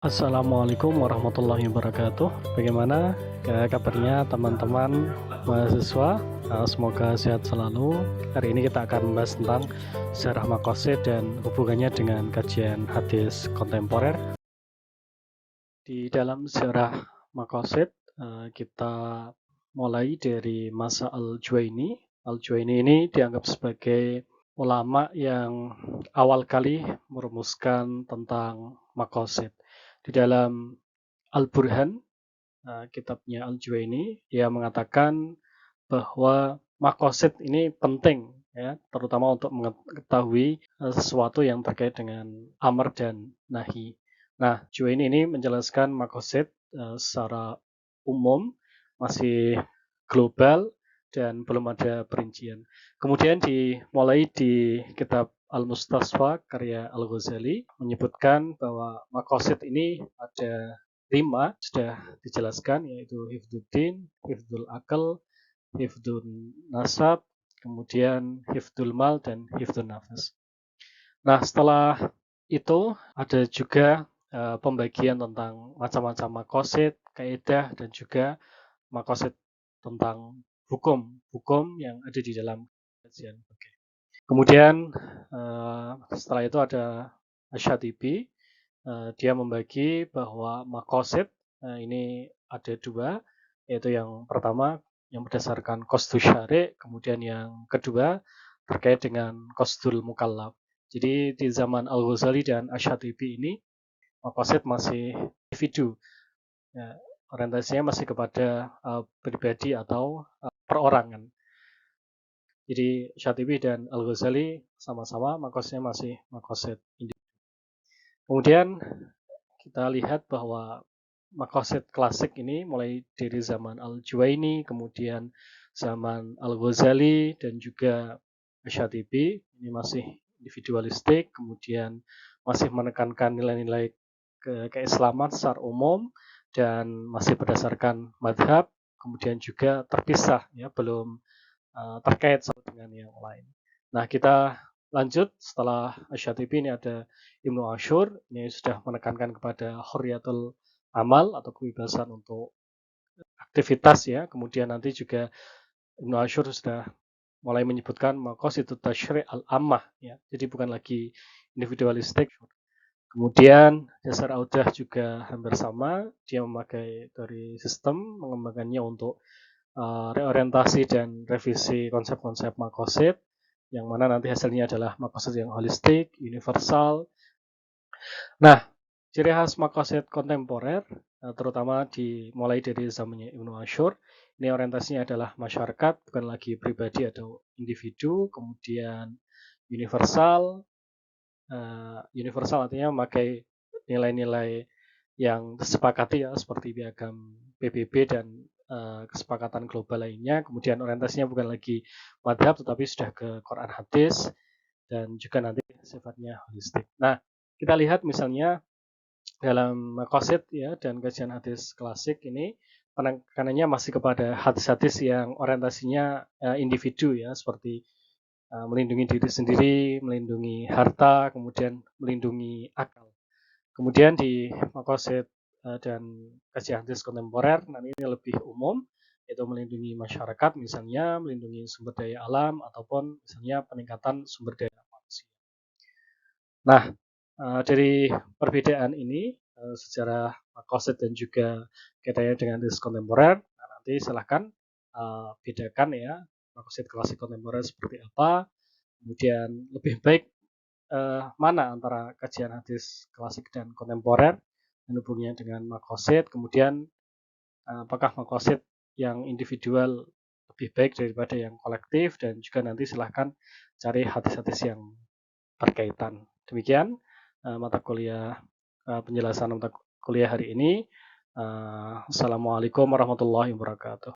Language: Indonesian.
Assalamualaikum warahmatullahi wabarakatuh. Bagaimana kabarnya teman-teman mahasiswa? Semoga sehat selalu. Hari ini kita akan membahas tentang sejarah Makosid dan hubungannya dengan kajian hadis kontemporer. Di dalam sejarah Makosid, kita mulai dari masa Al-Juwaini. Al-Juwaini ini dianggap sebagai ulama yang awal kali merumuskan tentang Makosid. Di dalam Al-Burhan, kitabnya Al-Juwaini, dia mengatakan bahwa makosid ini penting, ya, terutama untuk mengetahui sesuatu yang terkait dengan amar dan nahi. Nah, Juwaini ini menjelaskan makosid secara umum, masih global dan belum ada perincian. Kemudian dimulai di kitab Al-Mustasfa karya Al-Ghazali menyebutkan bahwa makosid ini ada 5 sudah dijelaskan, yaitu hifdzuddin, hifdzul akal, hifdzun nasab, kemudian hifdzul mal dan hifdzun nafas. Nah, setelah itu ada juga pembagian tentang macam-macam makosid, kaidah dan juga makosid tentang hukum yang ada di dalam kajian. Kemudian setelah itu ada Asyatibi, dia membagi bahwa makosid ini ada 2, yaitu yang pertama yang berdasarkan qasdus syari', kemudian yang kedua terkait dengan qasdul mukallaf. Jadi di zaman Al-Ghazali dan Asyatibi ini makosid masih individu, ya, orientasinya masih kepada pribadi atau perorangan. Jadi Syatibi dan Al-Ghazali sama-sama makosidnya masih makosid individu. Kemudian kita lihat bahwa makosid klasik ini mulai dari zaman Al-Juwaini, kemudian zaman Al-Ghazali dan juga Asyatibi ini masih individualistik, kemudian masih menekankan nilai-nilai keislaman secara umum dan masih berdasarkan madhab, kemudian juga terpisah, ya, belum terkait satu dengan yang lain. Nah, kita lanjut setelah Asyatibi ini ada Ibnu Ashur, ini sudah menekankan kepada hurriyatul amal atau kebebasan untuk aktivitas, ya. Kemudian nanti juga Ibnu Ashur sudah mulai menyebutkan maqasidut tasyri' al-ammah, ya. Jadi bukan lagi individualistik. Kemudian dasar audah juga hampir sama, dia memakai dari sistem mengembangkannya untuk reorientasi dan revisi konsep-konsep makosid, yang mana nanti hasilnya adalah makosid yang holistik, universal. Nah, ciri khas makosid kontemporer, terutama dimulai dari zamannya Ibnu Ashur, ini orientasinya adalah masyarakat, bukan lagi pribadi atau individu, kemudian universal. Universal artinya memakai nilai-nilai yang disepakati, ya, seperti piagam PBB dan kesepakatan global lainnya. Kemudian orientasinya bukan lagi madhab tetapi sudah ke Quran hadis dan juga nanti sifatnya holistik. Nah, kita lihat misalnya dalam maqasid, ya, dan kajian hadis klasik ini penekanannya masih kepada hadis-hadis yang orientasinya individu, ya, seperti melindungi diri sendiri, melindungi harta, kemudian melindungi akal. Kemudian di maqasid dan kajian hadis kontemporer, nanti ini lebih umum, yaitu melindungi masyarakat, misalnya melindungi sumber daya alam ataupun misalnya peningkatan sumber daya manusia. Nah, dari perbedaan ini secara maqasid dan juga kaitannya dengan hadis kontemporer, nah, nanti silahkan bedakan, ya, maqasid klasik kontemporer seperti apa, kemudian lebih baik mana antara kajian hadis klasik dan kontemporer dan hubungannya dengan makosid, kemudian apakah makosid yang individual lebih baik daripada yang kolektif, dan juga nanti silahkan cari hadis-hadis yang berkaitan. Demikian mata kuliah penjelasan mata kuliah hari ini. Assalamualaikum warahmatullahi wabarakatuh.